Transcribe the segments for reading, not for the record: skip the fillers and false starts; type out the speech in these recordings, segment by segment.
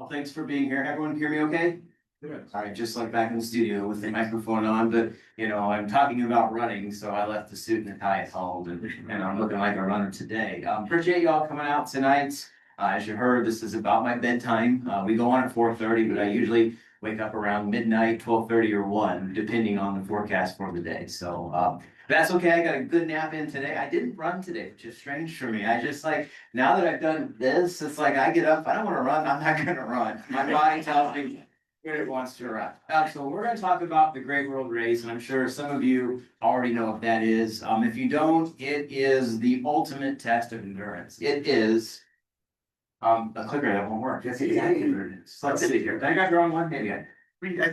Well, thanks for being here. Everyone hear me okay? Good. All right, just like back in the studio with the microphone on, but I'm talking about running, so I left the suit and the tie at home and I'm looking like a runner today. Appreciate y'all coming out tonight. As you heard, this is about my bedtime. We go on at 4:30, but I usually wake up around midnight, 12:30 or 1, depending on the forecast for the day. So that's okay. I got a good nap in today. I didn't run today, which is strange for me. I just now that I've done this, it's like I get up, I don't want to run, I'm not gonna run. My body tells me when it wants to run. So we're gonna talk about the Great World Race, and I'm sure some of you already know what that is. If you don't, it is the ultimate test of endurance. It is a clicker that won't work. That's exactly what it is. Let's see here. Did I got the wrong one? Maybe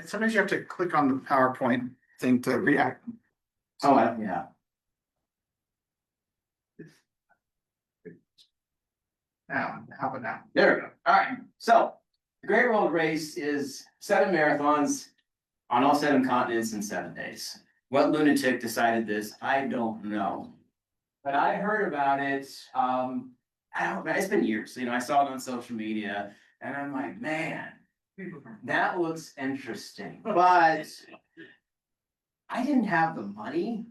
Sometimes you have to click on the PowerPoint thing to react. Oh, yeah. Now, how about now? There we go. All right. So the Great World Race is 7 marathons on all 7 continents in 7 days. What lunatic decided this? I don't know. But I heard about it. I don't know. It's been years. I saw it on social media and I'm like, man, that looks interesting. But I didn't have the money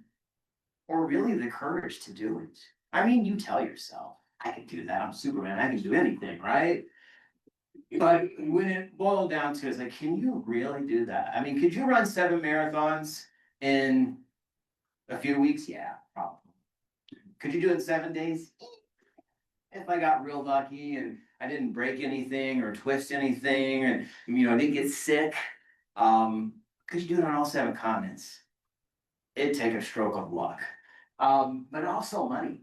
or really the courage to do it. I mean, you tell yourself, I can do that. I'm Superman. I can do anything, right? But when it boiled down to it, it's like, can you really do that? I mean, could you run 7 marathons in a few weeks? Yeah, probably. Could you do it in 7 days? If I got real lucky and I didn't break anything or twist anything and, didn't get sick, could you do it on all 7 continents? It'd take a stroke of luck. But also money.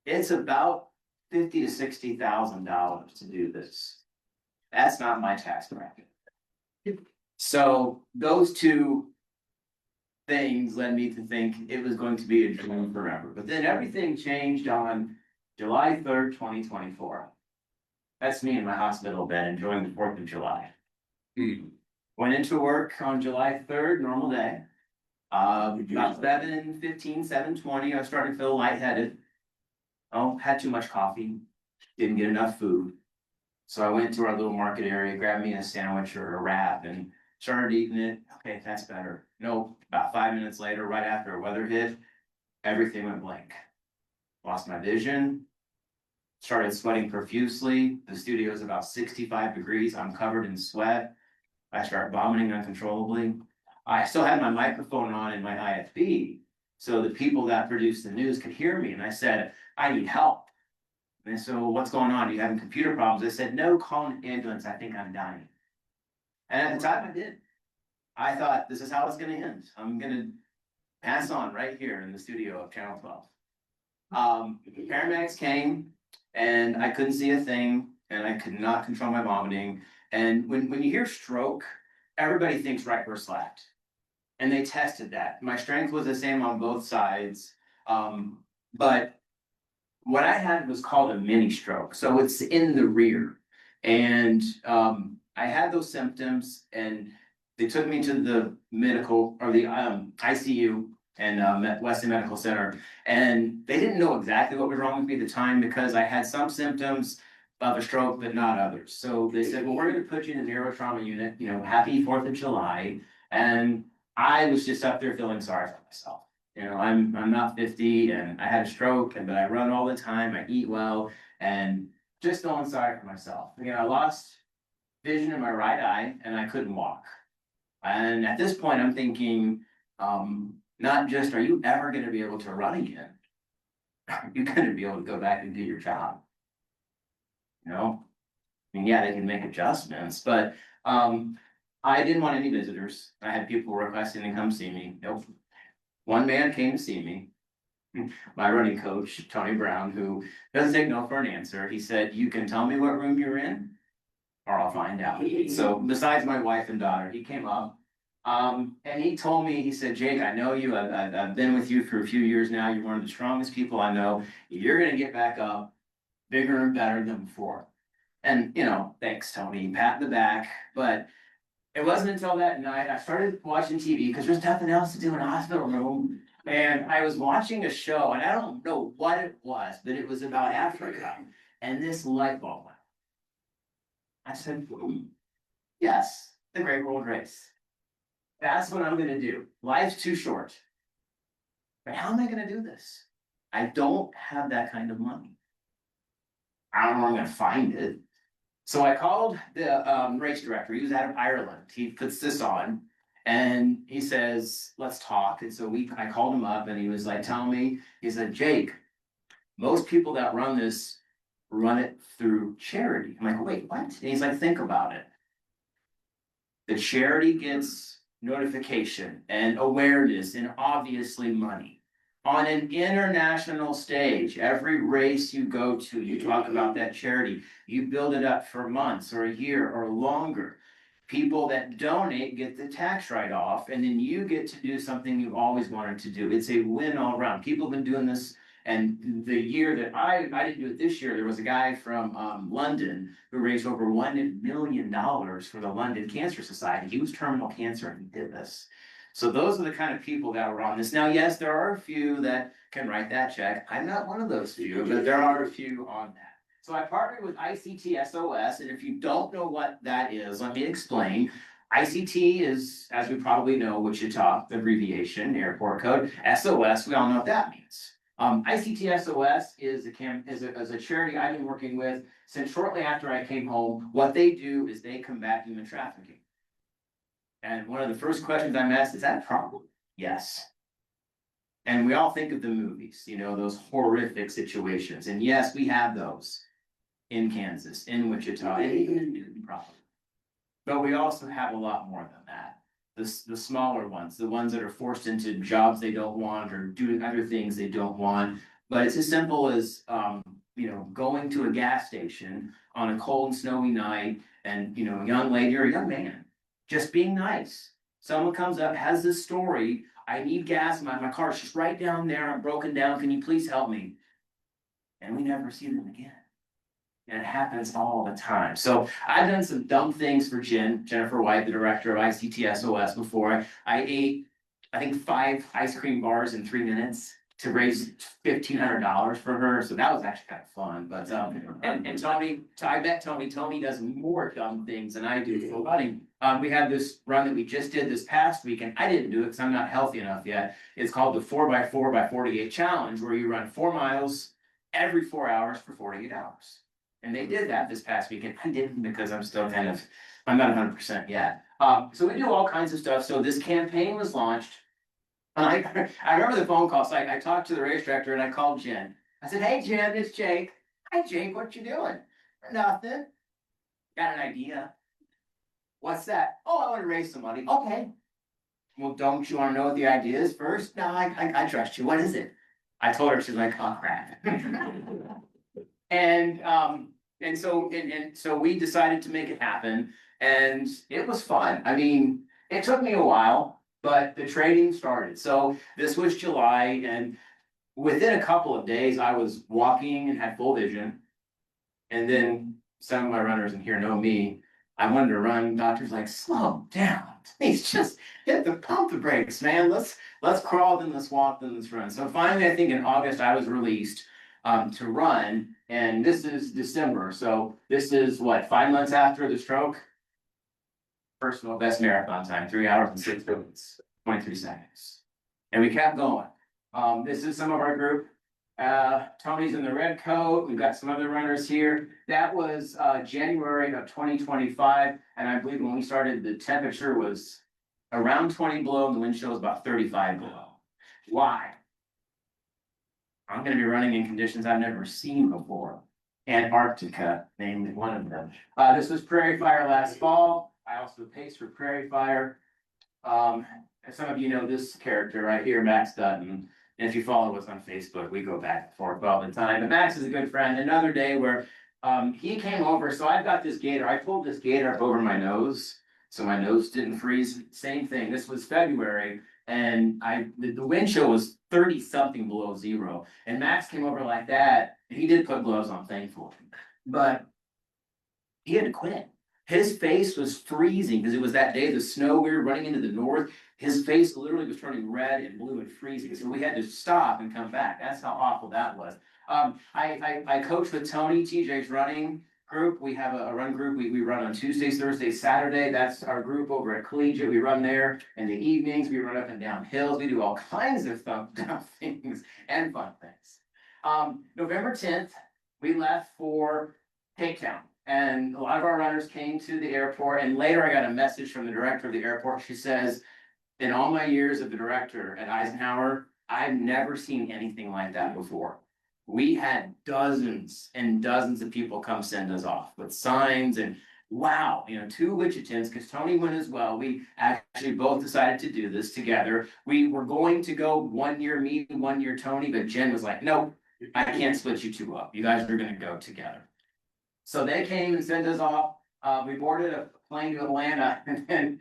It's about $50,000 to $60,000 to do this. That's not my tax bracket. So those two things led me to think it was going to be a dream forever. But then everything changed on July 3rd, 2024. That's me in my hospital bed enjoying the 4th of July. Went into work on July 3rd, normal day. About 7:15, 7:20, I was starting to feel lightheaded. Had too much coffee, didn't get enough food. So I went to our little market area, grabbed me a sandwich or a wrap and started eating it. Okay, that's better. About 5 minutes later, right after a weather hit, everything went blank. Lost my vision, started sweating profusely. The studio is about 65 degrees. I'm covered in sweat. I start vomiting uncontrollably. I still had my microphone on in my IFB, so the people that produced the news could hear me. And I said, I need help. And so, what's going on? Are you having computer problems? They said, no, call an ambulance. I think I'm dying. And at the time I did. I thought, this is how it's going to end. I'm going to pass on right here in the studio of Channel 12. Paramedics came and I couldn't see a thing and I could not control my vomiting. And when you hear stroke, everybody thinks right burst left. And they tested that. My strength was the same on both sides. But what I had was called a mini stroke. So it's in the rear. And I had those symptoms and they took me to the medical or the ICU and Weston Medical Center. And they didn't know exactly what was wrong with me at the time because I had some symptoms of a stroke, but not others. So they said, well, we're going to put you in the neurotrauma unit, happy 4th of July. And I was just up there feeling sorry for myself. I'm not 50 and I had a stroke, but I run all the time. I eat well and just feeling sorry for myself. I lost vision in my right eye and I couldn't walk. And at this point, I'm thinking, not just, are you ever going to be able to run again? Are you going to be able to go back and do your job? Yeah, they can make adjustments, but I didn't want any visitors. I had people requesting to come see me. Nope. One man came to see me, my running coach, Tony Brown, who doesn't take no for an answer. He said, you can tell me what room you're in, or I'll find out. So besides my wife and daughter, he came up, and he told me, he said, Jake, I know you. I've been with you for a few years now. You're one of the strongest people I know. You're going to get back up bigger and better than before. And, thanks, Tony, pat in the back. But it wasn't until that night I started watching TV because there's nothing else to do in a hospital room. And I was watching a show, and I don't know what it was, but it was about Africa. And this light bulb went. I said, yes, the Great World Race. That's what I'm gonna do. Life's too short. But how am I gonna do this? I don't have that kind of money. I don't know where I'm gonna find it. So I called the race director. He was out of Ireland. He puts this on and he says, let's talk. And so I called him up and he was like, tell me, he said, Jake, most people that run this run it through charity. I'm like, wait, what? And he's like, think about it. The charity gets notification and awareness and obviously money. On an international stage, every race you go to, you talk about that charity. You build it up for months or a year or longer. People that donate get the tax write-off, and then you get to do something you've always wanted to do. It's a win all around. People have been doing this, and the year that I didn't do it this year, there was a guy from London who raised over $1 million for the London Cancer Society. He was terminal cancer and he did this. So those are the kind of people that were on this. Now, yes, there are a few that can write that check. I'm not one of those few, but there are a few on that. So I partnered with ICT SOS, and if you don't know what that is, let me explain. ICT is, as we probably know, Wichita, the abbreviation, airport code. SOS, we all know what that means. ICT SOS is a charity I've been working with since shortly after I came home. What they do is they combat human trafficking. And one of the first questions I'm asked, is that a problem? Yes. And we all think of the movies, you know, those horrific situations. And yes, we have those in Kansas, in Wichita, and even in Newton, probably. But we also have a lot more than that. The smaller ones, the ones that are forced into jobs they don't want or doing other things they don't want. But it's as simple as, you know, going to a gas station on a cold and snowy night and, you know, a young lady or a young man just being nice. Someone comes up, has this story. I need gas. My car's just right down there. I'm broken down. Can you please help me? And we never see them again. And it happens all the time. So I've done some dumb things for Jennifer White, the director of ICT SOS, before. I ate, I think, 5 ice cream bars in 3 minutes to raise $1,500 for her. So that was actually kind of fun. But and Tony, I bet Tony does more dumb things than I do for running. We had this run that we just did this past week, and I didn't do it because I'm not healthy enough yet. It's called the 4x4x48 challenge, where you run 4 miles every 4 hours for 48 hours. And they did that this past weekend. I didn't because I'm still I'm not 100% yet. So we do all kinds of stuff. So this campaign was launched. And I remember the phone call. So I talked to the race director and I called Jen. I said, hey, Jen, it's Jake. Hi, Jake, what you doing? Nothing. Got an idea. What's that? Oh, I want to raise some money. Okay. Well, don't you want to know what the idea is first? No, I trust you. What is it? I told her. She's like, oh, crap. And so we decided to make it happen, and it was fun. I mean, it took me a while, but the training started. So this was July, and within a couple of days, I was walking and had full vision. And then some of my runners in here know me. I wanted to run. Doctor's like, slow down. Please just hit the pump the brakes, man. Let's crawl, then let's walk, then let's run. So finally, I think in August, I was released to run, and this is December. So this is what, 5 months after the stroke? Personal best marathon time, 3 hours and 6 minutes, 23 seconds. And we kept going. This is some of our group. Tony's in the red coat. We've got some other runners here. That was January of 2025. And I believe when we started, the temperature was around 20 below and the wind chill was about 35 below. Why? I'm going to be running in conditions I've never seen before. Antarctica, namely one of them. This was Prairie Fire last fall. I also paced for Prairie Fire. Some of you know this character right here, Max Dutton. And if you follow us on Facebook, we go back and forth all the time. But Max is a good friend. Another day where he came over. So I've got this gator. I pulled this gator up over my nose, so my nose didn't freeze. Same thing. This was February. And the wind chill was 30 something below zero. And Max came over like that. And he did put gloves on, thankfully. But he had to quit. His face was freezing because it was that day, the snow, we were running into the north. His face literally was turning red and blue and freezing. So we had to stop and come back. That's how awful that was. I coached with Tony. TJ's running group, we have a run group, we run on Tuesdays, Thursdays, Saturday, that's our group over at Collegiate, we run there. In the evenings, we run up and down hills, we do all kinds of fun things and fun things. November 10th, we left for Cape Town. And a lot of our runners came to the airport, and later I got a message from the director of the airport. She says, in all my years of the director at Eisenhower, I've never seen anything like that before. We had dozens and dozens of people come send us off with signs and wow, 2 Wichitans, because Tony went as well. We actually both decided to do this together. We were going to go 1 year me, 1 year Tony, but Jen was like, nope, I can't split you 2 up. You guys are gonna go together. So they came and sent us off. We boarded a plane to Atlanta, and then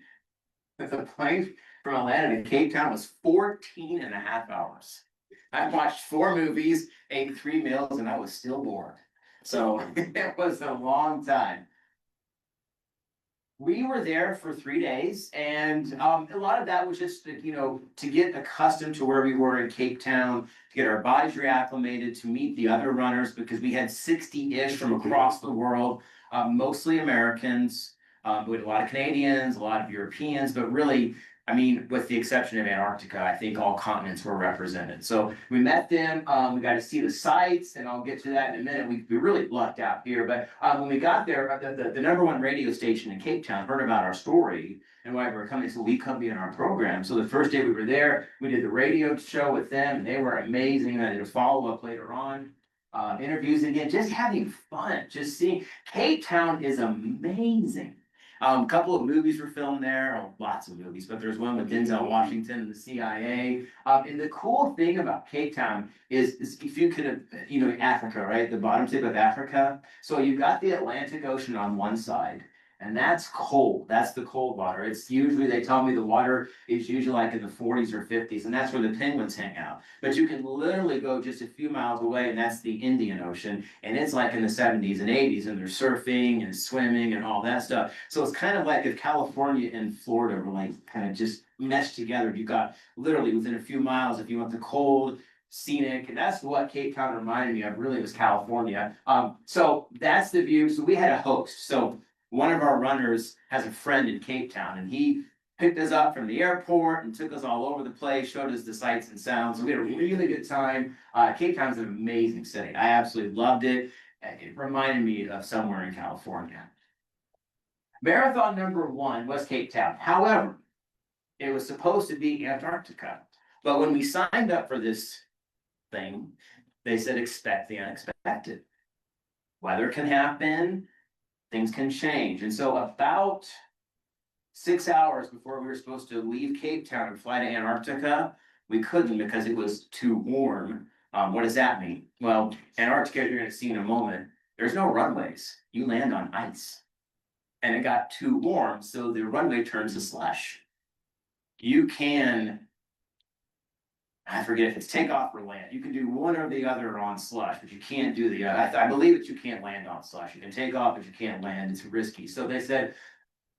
the plane from Atlanta to Cape Town was 14 and a half hours. I watched 4 movies, ate 3 meals, and I was still bored. So it was a long time. We were there for 3 days, and a lot of that was just, to get accustomed to where we were in Cape Town, to get our bodies reacclimated, to meet the other runners, because we had 60-ish from across the world, mostly Americans, we had a lot of Canadians, a lot of Europeans, but really, with the exception of Antarctica, I think all continents were represented. So we met them, we got to see the sights, and I'll get to that in a minute. We really lucked out here, but when we got there, the number 1 radio station in Cape Town heard about our story and why we were coming, so we come be in our program. So the first day we were there, we did the radio show with them, and they were amazing. I did a follow-up later on, interviews again, just having fun, just seeing. Cape Town is amazing. A couple of movies were filmed there, lots of movies, but there's one with Denzel Washington and the CIA. And the cool thing about Cape Town is if you could, Africa, right? The bottom tip of Africa. So you've got the Atlantic Ocean on one side, and that's cold. That's the cold water. It's usually, they tell me the water is usually like in the 40s or 50s, and that's where the penguins hang out. But you can literally go just a few miles away, and that's the Indian Ocean, and it's like in the 70s and 80s, and there's surfing and swimming and all that stuff. So it's kind of like if California and Florida were like kind of just meshed together. You got literally within a few miles, if you want the cold, scenic, and that's what Cape Town reminded me of. Really, was California. So that's the view. So we had a host. So one of our runners has a friend in Cape Town, and he picked us up from the airport and took us all over the place, showed us the sights and sounds. So we had a really good time. Cape Town's an amazing city. I absolutely loved it. It reminded me of somewhere in California. Marathon number 1 was Cape Town. However, it was supposed to be Antarctica. But when we signed up for this thing, they said expect the unexpected. Weather can happen. Things can change. And so about 6 hours before we were supposed to leave Cape Town and fly to Antarctica, we couldn't because it was too warm. What does that mean? Well, Antarctica, you're going to see in a moment, there's no runways. You land on ice. And it got too warm, so the runway turns to slush. You can, I forget if it's take off or land. You can do one or the other on slush, but you can't do the other. I believe that you can't land on slush. You can take off, but you can't land. It's risky. So they said,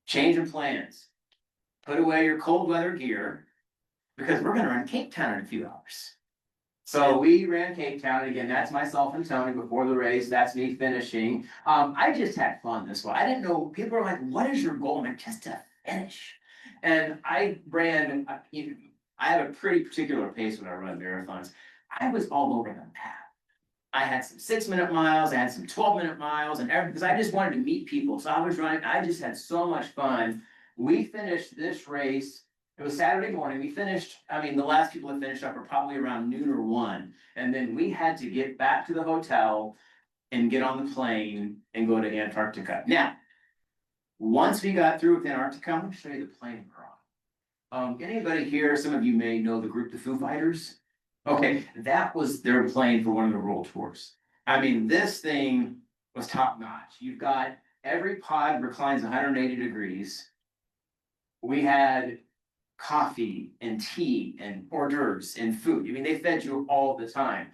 change of plans. Put away your cold weather gear, because we're going to run Cape Town in a few hours. So we ran Cape Town. Again, that's myself and Tony before the race. That's me finishing. I just had fun this way. I didn't know. People were like, what is your goal? I'm just to finish. And I ran, I have a pretty particular pace when I run marathons. I was all over the map. I had some 6-minute miles, I had some 12-minute miles, and everything, because I just wanted to meet people. So I was running, I just had so much fun. We finished this race, it was Saturday morning. We finished, the last people that finished up were probably around noon or 1. And then we had to get back to the hotel and get on the plane and go to Antarctica. Now, once we got through with Antarctica, I'm going to show you the plane we're on. Anybody here, some of you may know the group, the Foo Fighters? Okay, that was their plane for one of the world tours. This thing was top notch. You've got every pod reclines 180 degrees. We had coffee and tea and hors d'oeuvres and food. They fed you all the time.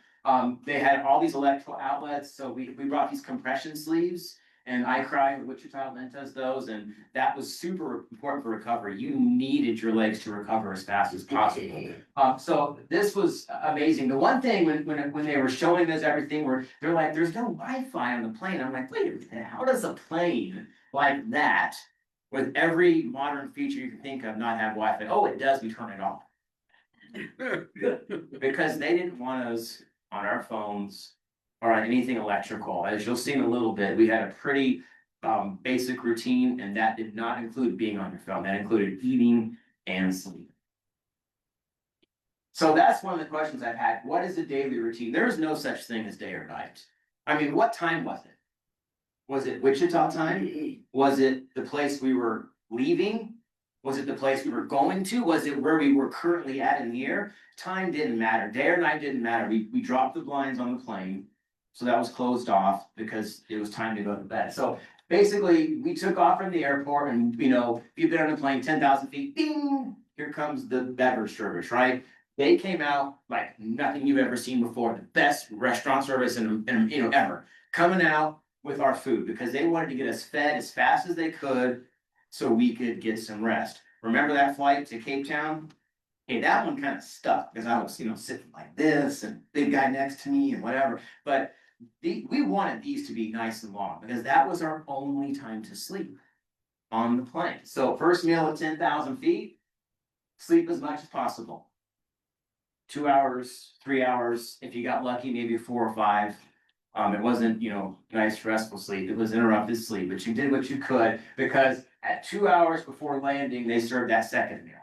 They had all these electrical outlets. So we brought these compression sleeves, And I cry, Wichita Lent does those, and that was super important for recovery. You needed your legs to recover as fast as possible. So this was amazing. The one thing when they were showing us everything, they're like, there's no Wi-Fi on the plane. I'm like, wait a minute, how does a plane like that, with every modern feature you can think of, not have Wi-Fi? Oh, it does, we turn it off. Because they didn't want us on our phones or on anything electrical. As you'll see in a little bit, we had a pretty basic routine, and that did not include being on your phone. That included eating and sleeping. So that's one of the questions I've had. What is a daily routine? There is no such thing as day or night. I mean, what time was it? Was it Wichita time? Was it the place we were leaving? Was it the place we were going to? Was it where we were currently at in the air? Time didn't matter. Day or night didn't matter. We dropped the blinds on the plane. So that was closed off because it was time to go to bed. So basically, we took off from the airport, and if you've been on a plane 10,000 feet, ding, here comes the beverage service, right? They came out like nothing you've ever seen before. The best restaurant service in ever. Coming out with our food because they wanted to get us fed as fast as they could so we could get some rest. Remember that flight to Cape Town? Hey, that one kind of stuck because I was, sitting like this and big guy next to me and whatever. But we wanted these to be nice and long because that was our only time to sleep on the plane. So first meal at 10,000 feet, sleep as much as possible. 2 hours, 3 hours, if you got lucky, maybe 4 or 5. It wasn't, nice restful sleep. It was interrupted sleep, but you did what you could because at 2 hours before landing, they served that second meal.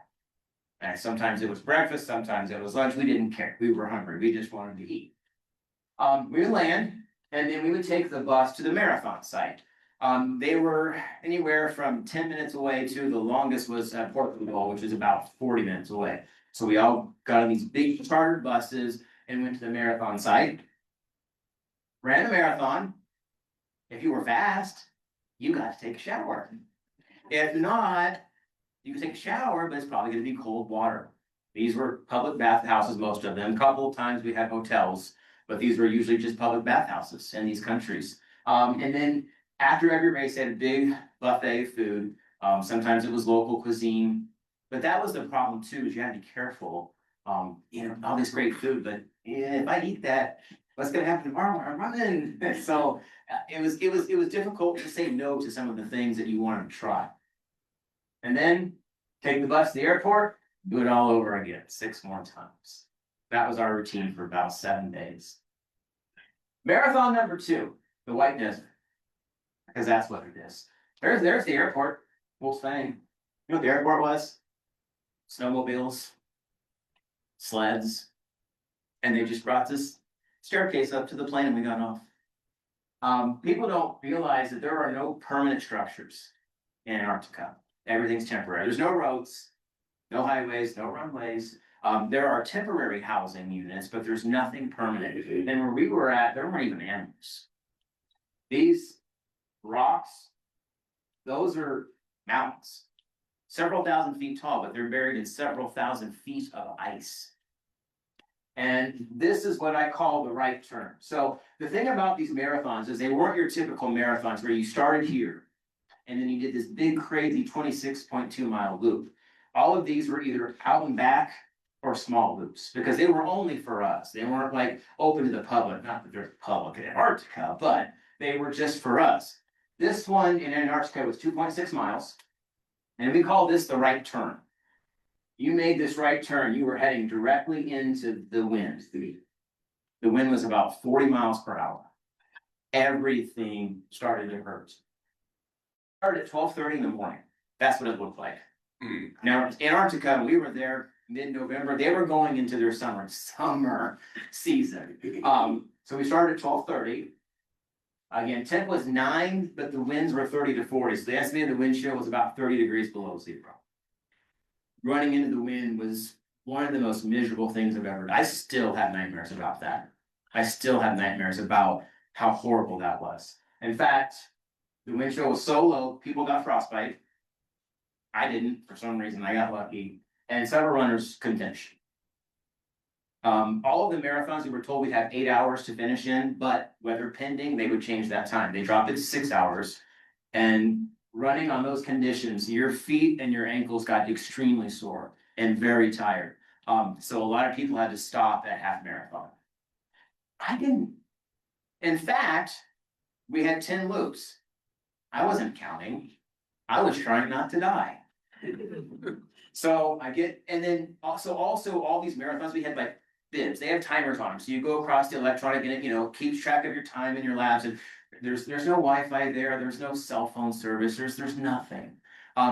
And sometimes it was breakfast, sometimes it was lunch. We didn't care. We were hungry. We just wanted to eat. We would land, and then we would take the bus to the marathon site. They were anywhere from 10 minutes away to the longest was Portugal, which is about 40 minutes away. So we all got on these big chartered buses and went to the marathon site. Ran a marathon. If you were fast, you got to take a shower. If not, you can take a shower, but it's probably going to be cold water. These were public bathhouses, most of them. A couple of times we had hotels, but these were usually just public bathhouses in these countries. And then after every race, they had a big buffet of food. Sometimes it was local cuisine, but that was the problem too, is you had to be careful. All this great food, but if I eat that, what's going to happen tomorrow when I'm running? So it was difficult to say no to some of the things that you wanted to try. And then take the bus to the airport, do it all over again, 6 more times. That was our routine for about 7 days. Marathon number 2, the White Desert, because that's what it is. There's the airport, full thing. You know what the airport was? Snowmobiles, sleds, and they just brought this staircase up to the plane and we got off. People don't realize that there are no permanent structures in Antarctica. Everything's temporary. There's no roads, no highways, no runways. There are temporary housing units, but there's nothing permanent. And where we were at, there weren't even animals. These rocks, those are mountains, several thousand feet tall, but they're buried in several thousand feet of ice. And this is what I call the right turn. So the thing about these marathons is they weren't your typical marathons where you started here and then you did this big crazy 26.2 mile loop. All of these were either out and back or small loops because they were only for us. They weren't like open to the public, not that there's public in Antarctica, but they were just for us. This one in Antarctica was 2.6 miles, and we call this the right turn. You made this right turn, you were heading directly into the wind. The wind was about 40 miles per hour. Everything started to hurt. Started at 12:30 in the morning. That's what it looked like. Now, Antarctica, we were there mid-November. They were going into their summer season. So we started at 12:30. Again, temp was 9, but the winds were 30 to 40. So they estimated the wind chill was about 30 degrees below zero. Running into the wind was one of the most miserable things I've ever done. I still have nightmares about that. I still have nightmares about how horrible that was. In fact, the wind chill was so low, people got frostbite. I didn't, for some reason, I got lucky. And several runners couldn't finish. All of the marathons, we were told we'd have 8 hours to finish in, but weather pending, they would change that time. They dropped it to 6 hours. And running on those conditions, your feet and your ankles got extremely sore and very tired. So a lot of people had to stop at half marathon. I didn't. In fact, we had 10 loops. I wasn't counting. I was trying not to die. So I get, and then also all these marathons, we had like bibs. They have timers on them. So you go across the electronic and it, keeps track of your time in your labs. And there's no Wi-Fi there. There's no cell phone service. There's nothing.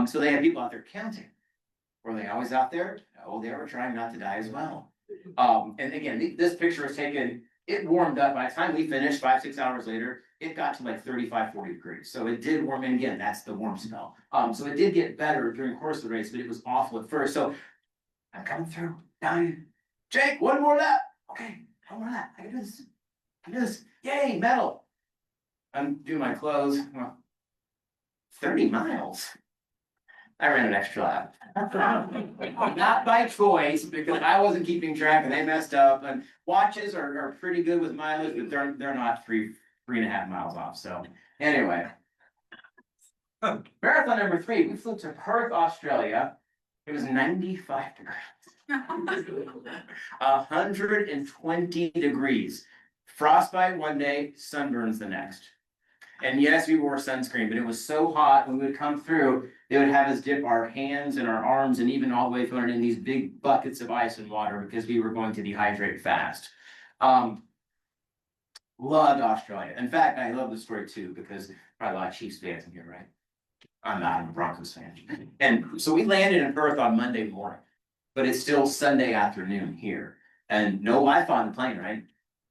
So they have people out there counting. Were they always out there? No, they were trying not to die as well. And again, this picture was taken, it warmed up. By the time we finished 5-6 hours later, it got to like 35-40 degrees. So it did warm, and again, that's the warm spell. So it did get better during the course of the race, but it was awful at first. So I'm coming through, dying. Jake, one more lap. Okay, one more lap. I can do this. I can do this. Yay, medal. I'm doing my clothes. Well, 30 miles. I ran an extra lap. Not by choice, because I wasn't keeping track and they messed up. And watches are pretty good with mileage, but they're not 3.5 miles off. So anyway. Marathon number 3, we flew to Perth, Australia. It was 95 degrees. 120 degrees. Frostbite one day, sunburns the next. And yes, we wore sunscreen, but it was so hot when we would come through, they would have us dip our hands and our arms and even all the way thrown in these big buckets of ice and water because we were going to dehydrate fast. Loved Australia. In fact, I love the story too, because probably a lot of Chiefs fans in here, right? I'm not, I'm a Broncos fan. And so we landed in Perth on Monday morning, but it's still Sunday afternoon here. And no Wi-Fi on the plane, right?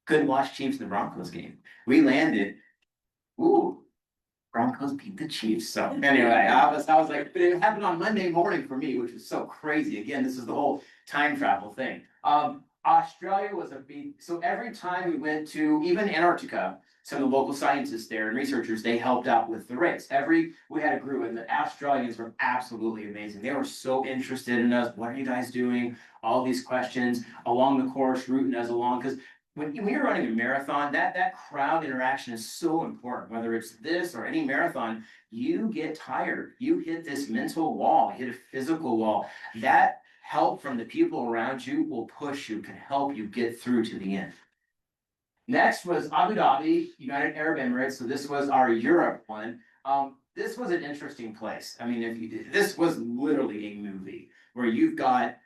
Couldn't watch Chiefs and the Broncos game. We landed. Ooh, Broncos beat the Chiefs. So anyway, I was like, but it happened on Monday morning for me, which is so crazy. Again, this is the whole time travel thing. Australia was a big, so every time we went to even Antarctica, some of the local scientists there and researchers, they helped out with the race. We had a group, and the Australians were absolutely amazing. They were so interested in us. What are you guys doing? All these questions along the course, rooting us along, because when you're running a marathon, that crowd interaction is so important. Whether it's this or any marathon, you get tired. You hit this mental wall, hit a physical wall. That help from the people around you will push you, can help you get through to the end. Next was Abu Dhabi, United Arab Emirates. So this was our Europe one. This was an interesting place. I mean, this was literally a movie where you've got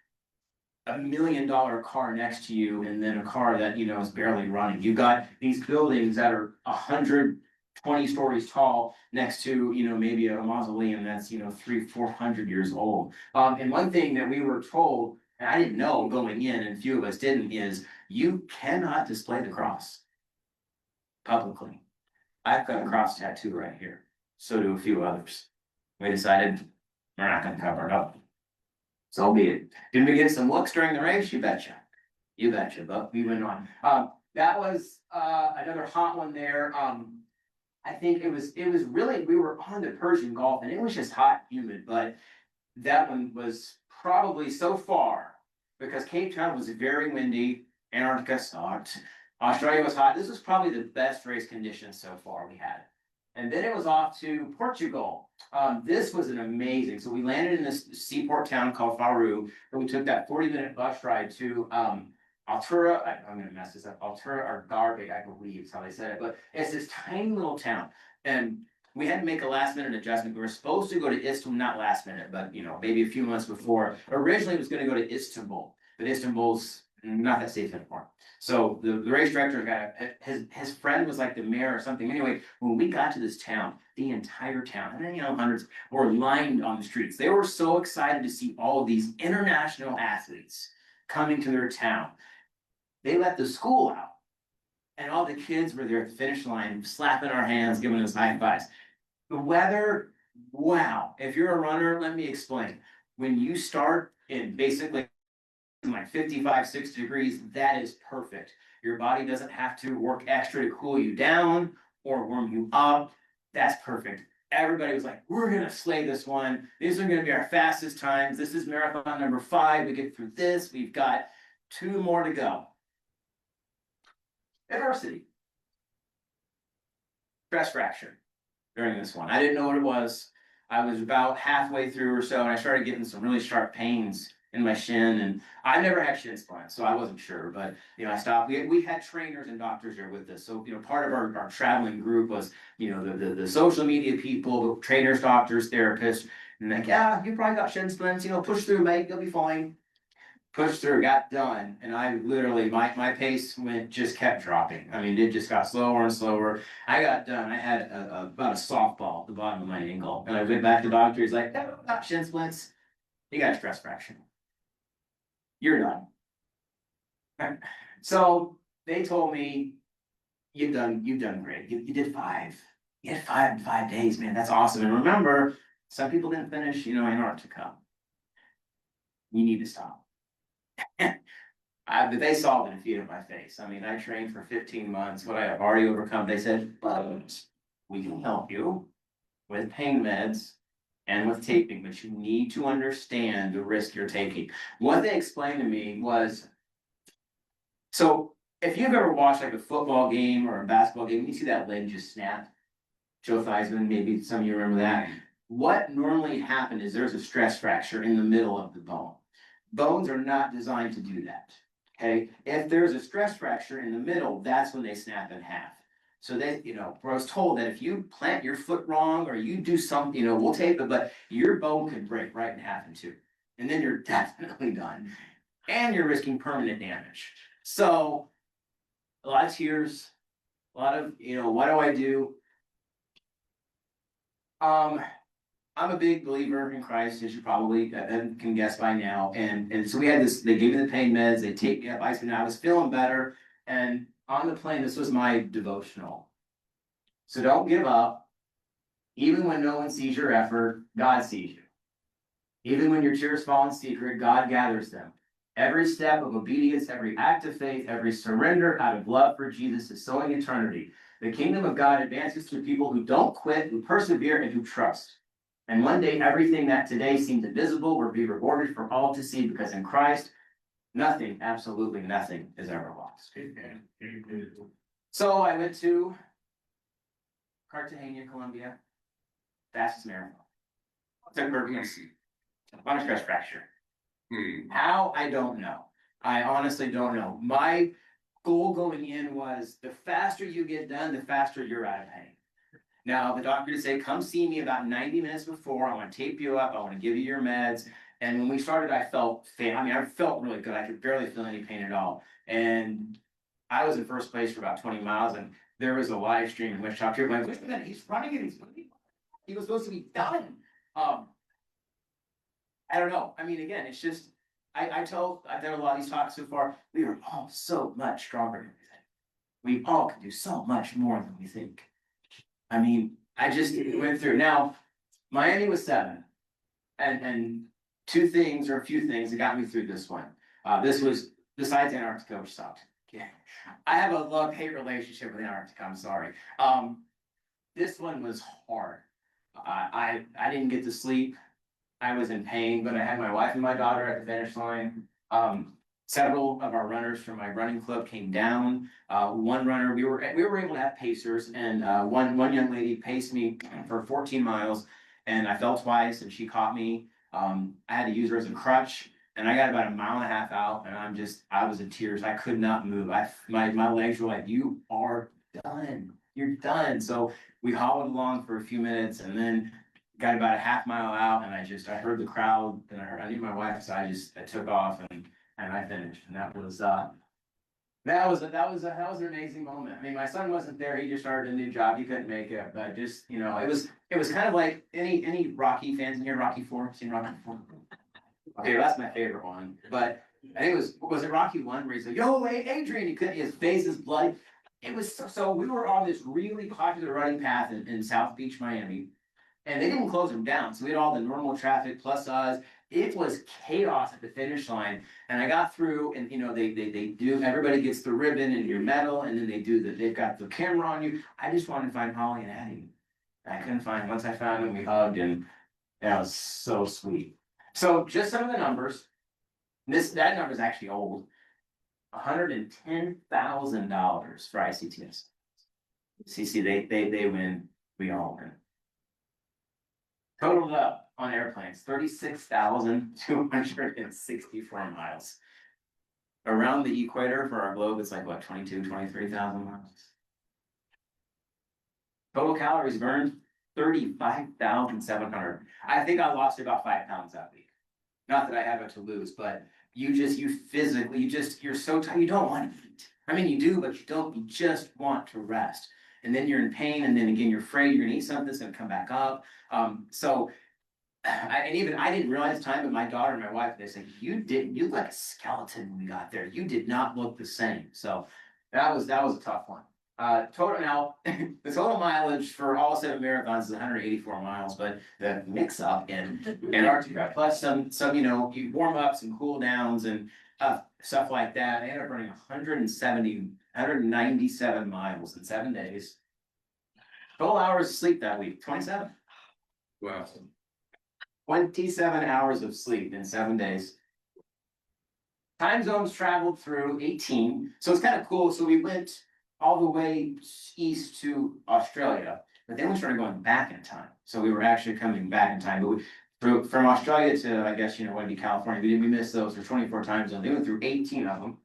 $1 million car next to you, and then a car that is barely running. You've got these buildings that are 120 stories tall next to maybe a mausoleum that's 300-400 years old. And one thing that we were told, and I didn't know going in, and a few of us didn't, is you cannot display the cross publicly. I've got a cross tattoo right here. So do a few others. We decided we're not going to cover it up. So be it. Did we get some looks during the race? You betcha. You betcha, but we went on. That was another hot one there. I think it was really, we were on the Persian Gulf and it was just hot, humid, but that one was probably so far because Cape Town was very windy, Antarctica sucked, Australia was hot. This was probably the best race conditions so far we had. And then it was off to Portugal. This was an amazing. So we landed in this seaport town called Faro, and we took that 40-minute bus ride to Altura. I'm going to mess this up. Altura or Garbe, I believe is how they said it. But it's this tiny little town, and we had to make a last-minute adjustment. We were supposed to go to Istanbul, not last minute, but maybe a few months before. Originally, it was going to go to Istanbul, but Istanbul's not that safe anymore. So the race director guy, his friend was like the mayor or something. Anyway, when we got to this town, the entire town, and then hundreds were lined on the streets. They were so excited to see all of these international athletes coming to their town. They let the school out, and all the kids were there at the finish line, slapping our hands, giving us high fives. The weather, wow! If you're a runner, let me explain. When you start in basically like 55, 60 degrees, that is perfect. Your body doesn't have to work extra to cool you down or warm you up. That's perfect. Everybody was like, we're going to slay this one. These are going to be our fastest times. This is marathon number 5. We get through this. We've got 2 more to go. Adversity. Stress fracture during this one. I didn't know what it was. I was about halfway through or so, and I started getting some really sharp pains in my shin, and I never had shin splints, so I wasn't sure, but, I stopped. We had trainers and doctors there with us, so, part of our traveling group was, the social media people, the trainers, doctors, therapists, and like, yeah, you probably got shin splints, push through, mate, you'll be fine. Pushed through, got done, and I literally, my pace just kept dropping. I mean, it just got slower and slower. I got done, I had about a softball at the bottom of my ankle, and I went back to the doctor, he's like, no, not shin splints, you got a stress fracture. You're done. So they told me, you've done great. You did 5. You did 5 in 5 days, man. That's awesome. And remember, some people didn't finish, Antarctica. You need to stop. They saw the defeat of my face. I mean, I trained for 15 months. What I have already overcome, they said, but we can help you with pain meds and with taping, but you need to understand the risk you're taking. What they explained to me was, so if you've ever watched like a football game or a basketball game, you see that leg just snap. Joe Theismann, maybe some of you remember that. What normally happens is there's a stress fracture in the middle of the bone. Bones are not designed to do that, okay? If there's a stress fracture in the middle, that's when they snap in half. So they, I was told that if you plant your foot wrong or you do something, we'll tape it, but your bone could break right in half in 2. And then you're definitely done. And you're risking permanent damage. So a lot of tears, a lot of, what do I do? I'm a big believer in Christ, as you probably can guess by now. And so we had this, they gave me the pain meds, they taped me up, I was feeling better. And on the plane, this was my devotional. So don't give up. Even when no one sees your effort, God sees you. Even when your tears fall in secret, God gathers them. Every step of obedience, every act of faith, every surrender out of love for Jesus is sowing eternity. The kingdom of God advances through people who don't quit, who persevere, and who trust. And one day, everything that today seems invisible will be rewarded for all to see, because in Christ, nothing, absolutely nothing is ever lost. So I went to Cartagena, Colombia, fastest marathon. Took pregnancy, a stress fracture. How? I don't know. I honestly don't know. My goal going in was the faster you get done, the faster you're out of pain. Now, the doctor would say, come see me about 90 minutes before. I want to tape you up. I want to give you your meds. And when we started, I felt really good. I could barely feel any pain at all. And I was in first place for about 20 miles. And there was a live stream in which Dr. like, wait a minute, he's running and he's moving. He was supposed to be done. I don't know. I mean, again, it's just, I've done a lot of these talks so far. We are all so much stronger than we think. We all can do so much more than we think. I mean, I just went through. Now, Miami was 7. And 2 things or a few things that got me through this one. This was, besides Antarctica, which sucked. Yeah. I have a love-hate relationship with Antarctica, I'm sorry. This one was hard. I didn't get to sleep. I was in pain, but I had my wife and my daughter at the finish line. Several of our runners from my running club came down. One runner, we were able to have pacers, and one young lady paced me for 14 miles, and I fell twice, and she caught me. I had to use her as a crutch, and I got about 1.5 miles out, and I was in tears. I could not move. My legs were like, you are done. You're done. So we hobbled along for a few minutes, and then got about a 1/2 mile out, and I heard the crowd, and I knew my wife, so I took off and I finished. And that was an amazing moment. I mean, my son wasn't there; he just started a new job. He couldn't make it, but just it was kind of like any Rocky fans in here. Rocky 4, seen Rocky 4? Okay, that's my favorite one. But I think it was it Rocky 1 where he's like, "Yo, Adrian," his face is bloody. It was so we were on this really popular running path in South Beach, Miami. And they didn't close them down. So we had all the normal traffic plus us. It was chaos at the finish line. And I got through, and they do, everybody gets the ribbon and your medal, and then they've got the camera on you. I just wanted to find Holly and Addie. I couldn't find, once I found them, we hugged, and that was so sweet. So just some of the numbers. That number is actually old. $110,000 for ICTS. CC, they win, we all win. Totaled up on airplanes, 36,264 miles. Around the equator for our globe, it's like what, 23,000 miles. Total calories burned, 35,700. I think I lost about 5 pounds that week. Not that I have it to lose, but you physically, you're so tired, you don't want to eat. I mean, you do, but you don't, you just want to rest. And then you're in pain, and then again, you're afraid you're gonna eat something that's gonna come back up. And even I didn't realize time, but my daughter and my wife, they said, you look like a skeleton when we got there. You did not look the same. So that was a tough one. Total now, the total mileage for all 7 marathons is 184 miles, but the mix up in Antarctica, plus some, you warm ups and cool downs and stuff like that. I ended up running 197 miles in 7 days. Total hours of sleep that week, 27. Wow. 27 hours of sleep in 7 days. Time zones traveled through 18. So it's kind of cool. So we went all the way east to Australia, but then we started going back in time. So we were actually coming back in time. But from Australia to, I guess, what would be California, we missed those for 24 time zones. They went through 18 of them.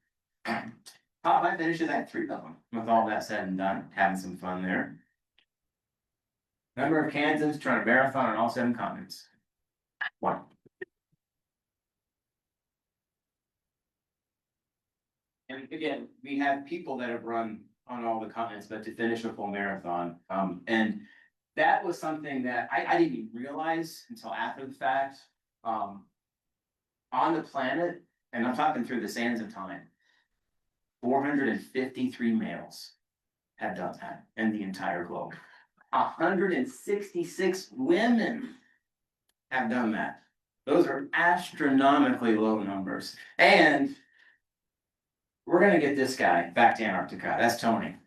Top 5 finishes, I had 3 of them. With all that said and done, having some fun there. Number of Kansans trying to marathon on all 7 continents. 1. And again, we have people that have run on all the continents, but to finish a full marathon. And that was something that I didn't even realize until after the fact. On the planet, and I'm talking through the sands of time, 453 males have done that in the entire globe. 166 women have done that. Those are astronomically low numbers. And we're gonna get this guy back to Antarctica. That's Tony.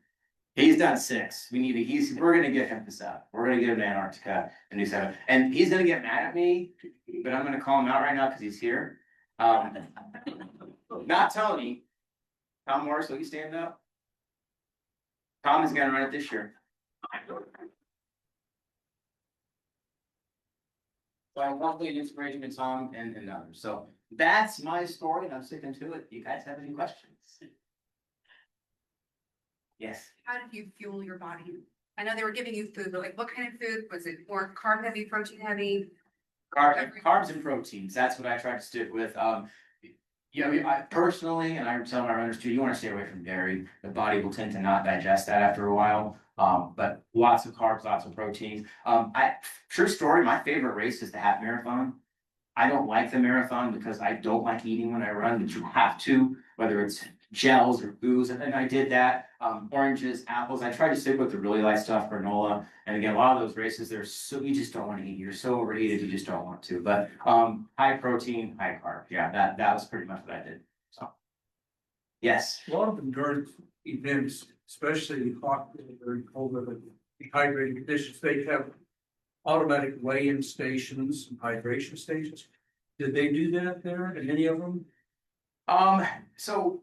He's done 6. We're gonna get him this out. We're gonna get him to Antarctica and do 7. And he's gonna get mad at me, but I'm gonna call him out right now because he's here. Not Tony. Tom Morris, will you stand up? Tom is gonna run it this year. So I'm hopefully an inspiration to Tom and others. So that's my story, and I'm sticking to it. Do you guys have any questions? Yes. How did you fuel your body? I know they were giving you food, but like what kind of food? Was it more carb heavy, protein heavy? Carbs and proteins. That's what I try to stick with. I personally, and I tell my runners too, you want to stay away from dairy. The body will tend to not digest that after a while. But lots of carbs, lots of proteins. True story, my favorite race is the half marathon. I don't like the marathon because I don't like eating when I run, but you have to, whether it's gels or booze, and I did that. Oranges, apples. I try to stick with the really light stuff, granola. And again, a lot of those races, you just don't want to eat. You're so overheated, you just don't want to. But high protein, high carb. Yeah, that was pretty much what I did. So yes. A lot of endurance events, especially hot, very cold, dehydrated conditions, they have automatic weigh-in stations and hydration stations. Did they do that there in any of them? So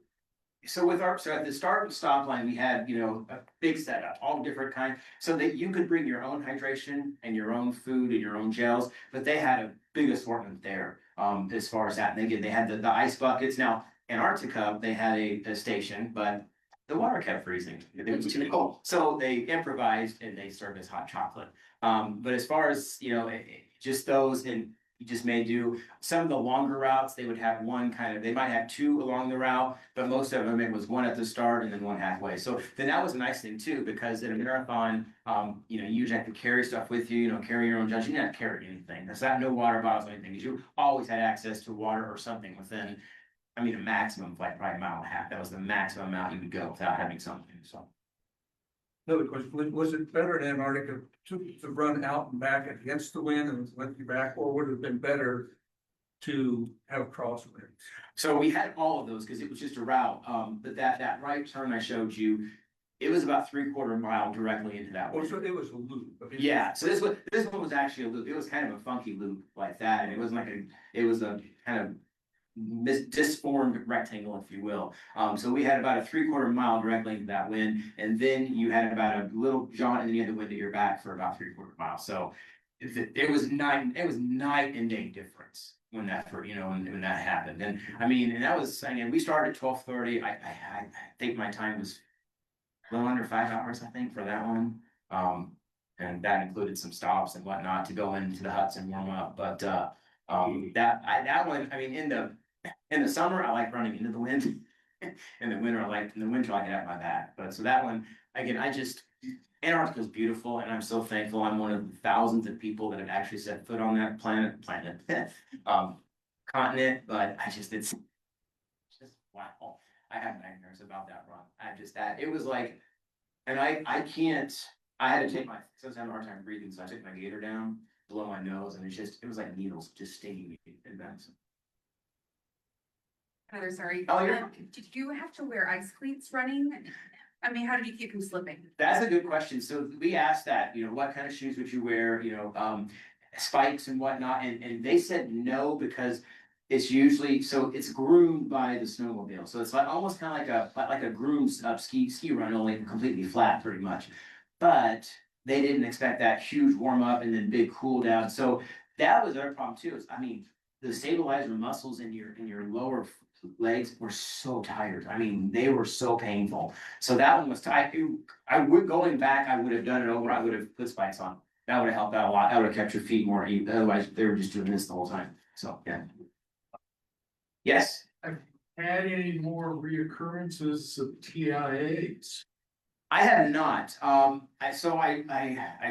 at the start of the stop line, we had, a big setup, all different kinds, so that you could bring your own hydration and your own food and your own gels, but they had a big assortment there, as far as that. And they had the ice buckets. Now, Antarctica, they had a station, but the water kept freezing. It was too cold. So they improvised and they served as hot chocolate. But as far as, just those, and you just may do some of the longer routes, they would have they might have 2 along the route, but most of them, it was 1 at the start and then 1 halfway. So then that was a nice thing too, because in a marathon, you usually have to carry stuff with you, carry your own gels. You didn't have to carry anything. That's not no water bottles or anything, because you always had access to water or something within, a maximum of like probably 1.5 miles. That was the maximum amount you would go without having something, so. Another question, was it better in Antarctica to run out and back against the wind and let you back, or would it have been better to have a crosswind? So we had all of those because it was just a route. But that right turn I showed you, it was about 3/4 mile directly into that Oh, one. so it was a loop. Yeah, so this one was actually a loop. It was kind of a funky loop like that, and it was a kind of disformed rectangle, if you will. So we had about a 3/4 mile directly into that wind, and then you had about a little jaunt, and then you had the wind at your back for about 3/4 miles. So it was night and day difference when that when that happened. And I mean, and that was, I mean, we started at 12:30. I think my time was a little under 5 hours, I think, for that one. And that included some stops and whatnot to go into the huts and warm up. But that one, I mean, in the summer, I like running into the wind. In the winter, I get out my back. But so that one, again, Antarctica is beautiful, and I'm so thankful. I'm one of the thousands of people that have actually set foot on that continent. But it's just wow. I have nightmares about that run. It was like, and I can't. I had to take I was having a hard time breathing, so I took my gaiter down below my nose, and it was like needles just stinging me in that. Heather, sorry. Oh, you're- Did you have to wear ice cleats running? I mean, how did you keep from slipping? That's a good question. So we asked that, what kind of shoes would you wear, spikes and whatnot, and they said no, because it's usually, so it's groomed by the snowmobile. So it's like almost kind of like a groomed ski run, only completely flat pretty much. But they didn't expect that huge warm up and then big cool down. So that was our problem too. I mean, the stabilizer muscles in your lower legs were so tired. I mean, they were so painful. So that one was tight. Going back, I would have done it over. I would have put spikes on. That would have helped out a lot. That would have kept your feet more even. Otherwise, they were just doing this the whole time. So yeah. Yes. Had any more reoccurrences of TIAs? I have not. I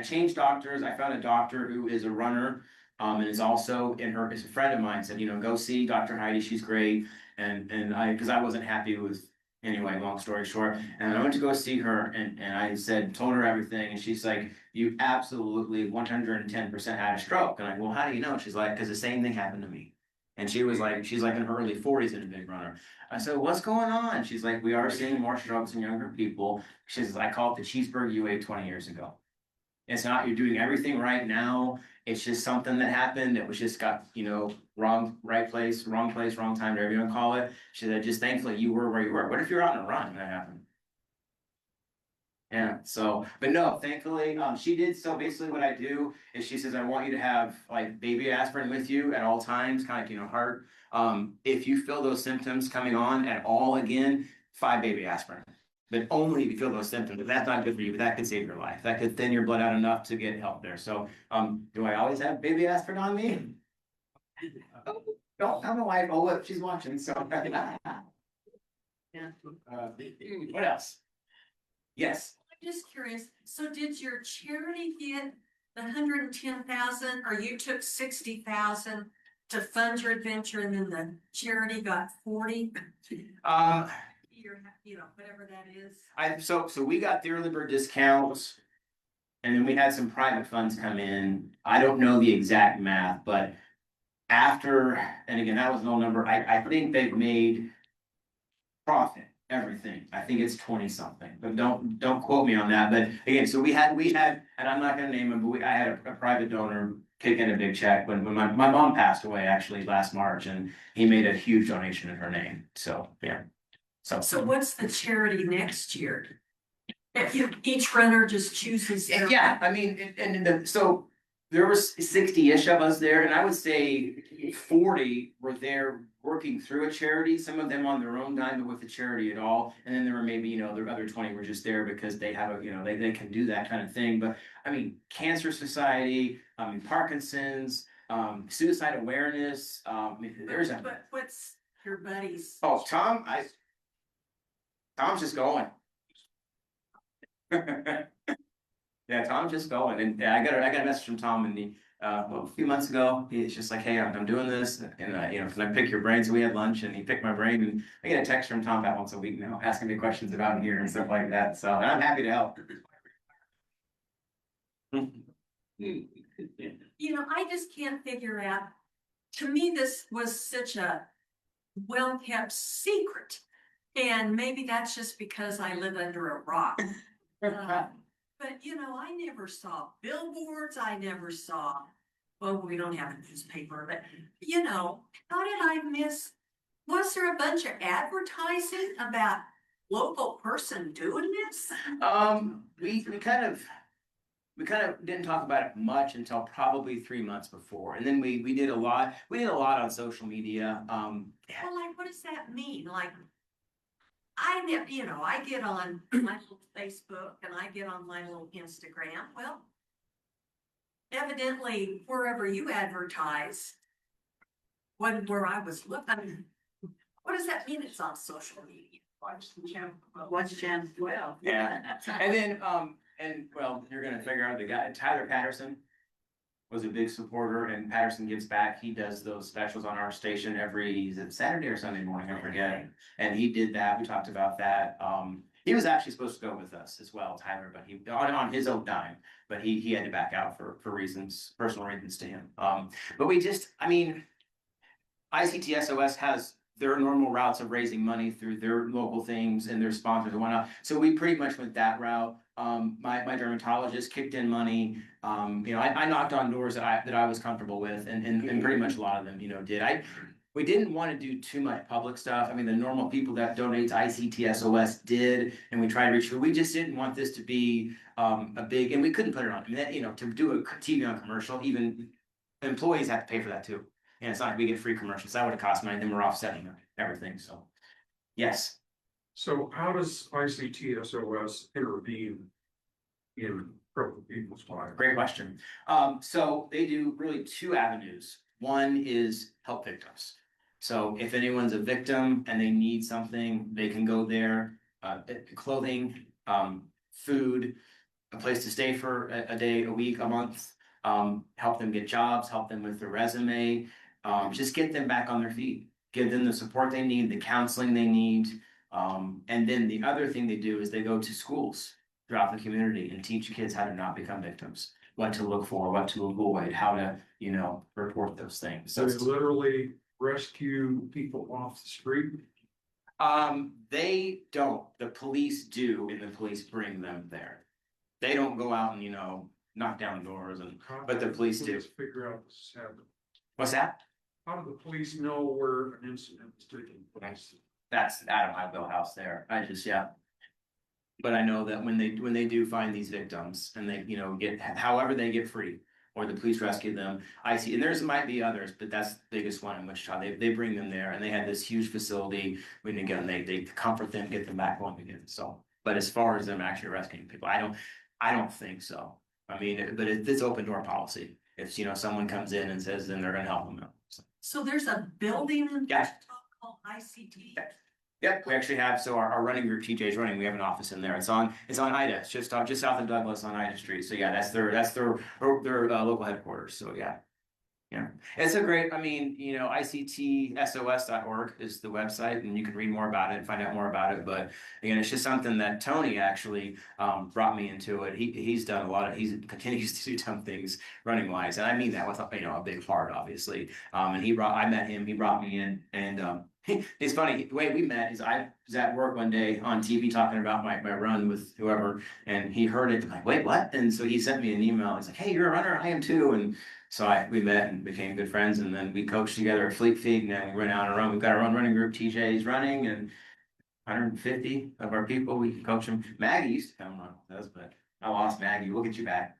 changed doctors. I found a doctor who is a runner, and is also is a friend of mine. Said, go see Dr. Heidi. She's great. Because I wasn't happy with, anyway, long story short. And I went to go see her, and I told her everything, and she's like, you absolutely 110% had a stroke. And I'm like, well, how do you know? She's like, because the same thing happened to me. And she's like in her early 40s and a big runner. I said, what's going on? She's like, we are seeing more strokes in younger people. She says, I call it the cheeseburger you ate 20 years ago. It's not, you're doing everything right now. It's just something that happened. It was just got, right place, wrong time, whatever you want to call it. She said, just thankfully you were where you were. What if you're out on a run when that happened? Yeah, so, but no, thankfully, she did. So basically what I do is she says, I want you to have like baby aspirin with you at all times, kind of, heart. If you feel those symptoms coming on at all again, 5 baby aspirin. But only if you feel those symptoms. If that's not good for you, but that could save your life. That could thin your blood out enough to get help there. So, do I always have baby aspirin on me? Don't tell my wife. Oh, look, she's watching. So, yeah. What else? Yes. I'm just curious, so did your charity get the 110,000, or you took 60,000 to fund your adventure and then the charity got 40? Whatever that is. So we got the early bird discounts, and then we had some private funds come in. I don't know the exact math, but after, and again, that was an old number, I think they've made profit. Everything. I think it's 20 something, but don't quote me on that. But again, so we had, and I'm not going to name him, but I had a private donor kick in a big check when my mom passed away actually last March, and he made a huge donation in her name. So yeah. So what's the charity next year? If each runner just chooses. Yeah, I mean, so there was 60-ish of us there, and I would say 40 were there working through a charity, some of them on their own dime, but with the charity at all. And then there were maybe, the other 20 were just there because they have they can do that kind of thing. But I mean, Cancer Society, Parkinson's, suicide awareness, But what's your buddies? Oh, Tom's just going. Yeah, Tom's just going, and I got a message from Tom a few months ago. He's just like, hey, I'm doing this, and can I pick your brain? So we had lunch, and he picked my brain, and I get a text from Tom about once a week now, asking me questions about here and stuff like that. So, and I'm happy to help. I just can't figure out. To me, this was such a well-kept secret, and maybe that's just because I live under a rock. But I never saw billboards. I never saw, well, we don't have a newspaper, but how did I miss Was there a bunch of advertising about local person doing this? We kind of didn't talk about it much until probably 3 months before, and then we did a lot on social media. Well, like, what does that mean? Like, I get on my little Facebook and I get on my little Instagram. Well, evidently, wherever you advertise, wasn't where I was looking. What does that mean? It's on social media. Watch Channel 12. Yeah. And then, and well, you're gonna figure out the guy, Tyler Patterson was a big supporter, and Patterson Gives Back. He does those specials on our station every, is it Saturday or Sunday morning? I forget. And he did that. We talked about that. He was actually supposed to go with us as well, Tyler, but he, on his own dime, but he had to back out for reasons, personal reasons to him. But we just, I mean, ICT SOS has their normal routes of raising money through their local things and their sponsors and whatnot. So we pretty much went that route. My dermatologist kicked in money. I knocked on doors that I was comfortable with, and pretty much a lot of them, did. We didn't want to do too much public stuff. I mean, the normal people that donate to ICT SOS did, and we tried to reach. We just didn't want this to be a big, and we couldn't put it on. I mean, to do a TV on commercial, even employees have to pay for that too. And it's not like we get free commercials. That would have cost money. Then we're offsetting everything. So, yes. So how does ICT SOS intervene in crippled people's lives? Great question. So they do really two avenues. One is help victims. So if anyone's a victim and they need something, they can go there, clothing, food, a place to stay for a day, a week, a month, help them get jobs, help them with their resume, just get them back on their feet, give them the support they need, the counseling they need. And then the other thing they do is they go to schools throughout the community and teach kids how to not become victims, what to look for, what to avoid, how to, report those things. So they literally rescue people off the street? They don't. The police do, and the police bring them there. They don't go out and, knock down doors, but the police do. Figure out this is happening. What's that? How do the police know where an incident is taking place? That's out of my wheelhouse there. Yeah. But I know that when they do find these victims and they, get, however they get free, or the police rescue them, I see, and there's might be others, but that's the biggest one in Wichita. They bring them there, and they had this huge facility. When again, they comfort them, get them back going again. So, but as far as them actually rescuing people, I don't think so. I mean, but it's open door policy. If someone comes in and says, then they're gonna help them out. So there's a building in Yeah. Wichita called ICT? Yep, we actually have, so our running group, TJ's running, we have an office in there. It's on Ida, it's just south of Douglas on Ida Street. So yeah, that's their local headquarters. So yeah. Yeah, it's a great, ICTSOS.org is the website, and you can read more about it and find out more about it. But again, it's just something that Tony actually brought me into it. He's done he continues to do dumb things running wise. And I mean that with a big heart, obviously. And I met him, he brought me in, and it's funny, the way we met is I was at work one day on TV talking about my run with whoever, and he heard it, like, wait, what? And so he sent me an email. He's like, hey, you're a runner, I am too. And so we met and became good friends, and then we coached together at Fleet Feet, and then we went out and run. We've got our running group, TJ's running, and 150 of our people, we can coach them. Maggie used to come run with us, but I lost Maggie. We'll get you back.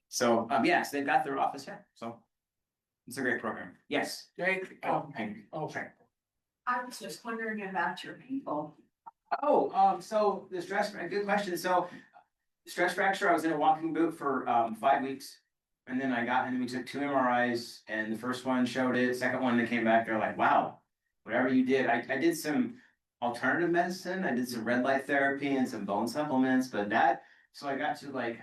So, yes, they've got their office here, so it's a great program. Yes. Jake, Okay. I was just wondering about your people. So the stress, good question. So stress fracture, I was in a walking boot for 5 weeks. And then we took 2 MRIs, and the first one showed it, second one, they came back, they're like, wow, whatever you did. I did some alternative medicine, I did some red light therapy and some bone supplements, so I got to like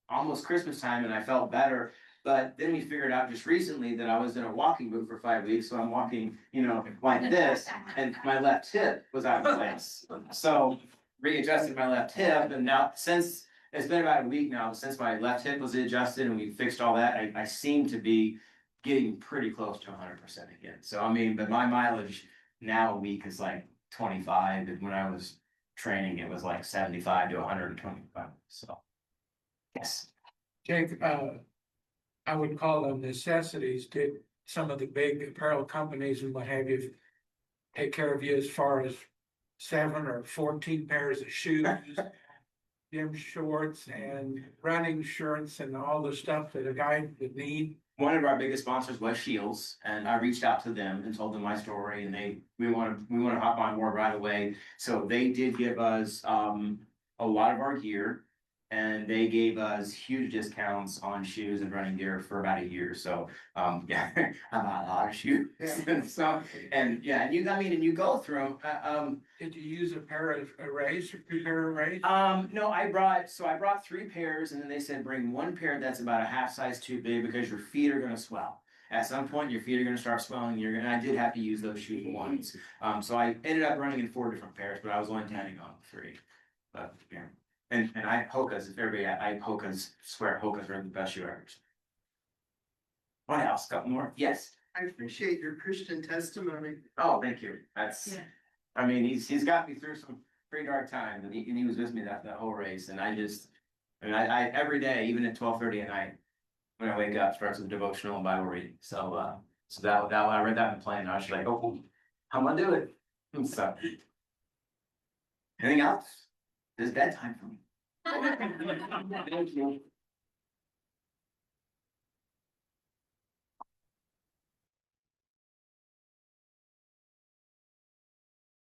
almost Christmas time and I felt better. But then we figured out just recently that I was in a walking boot for 5 weeks, so I'm walking, like this, and my left hip was out of place. So readjusted my left hip, and now since it's been about a week now since my left hip was adjusted and we fixed all that, I seem to be getting pretty close to 100% again. So but my mileage now a week is like 25, and when I was training, it was like 75 to 125. So yes. Jake, I would call them necessities. some of the big apparel companies and what have you take care of you as far as 7 or 14 pairs of shoes, gym shorts and running shirts and all the stuff that a guy would need. One of our biggest sponsors was Shields, and I reached out to them and told them my story, and we want to hop on board right away. So they did give us a lot of our gear, and they gave us huge discounts on shoes and running gear for about a year. So yeah, I bought a lot of shoes. And so and yeah, and you go through them. Did you use a pair of arrays or 2 pair of arrays? No, I brought 3 pairs, and then they said bring 1 pair that's about a half size too big because your feet are gonna swell. At some point, your feet are gonna start swelling. I did have to use those shoes once. So I ended up running in 4 different pairs, but I was only intending on 3. But yeah, and I Hoka's. If everybody, I Hoka's. Swear Hoka's are the best shoe ever. What else? Couple more? Yes. I appreciate your Christian testimony. Oh, thank you. That's. Yeah. I mean, he's got me through some pretty dark times, and he was with me that whole race, and I every day, even at 12:30 at night, when I wake up, starts with devotional and Bible reading. So that I read that in the plane, I was just like, oh, I'm gonna do it. So, anything else? It's bedtime for me. Thank you.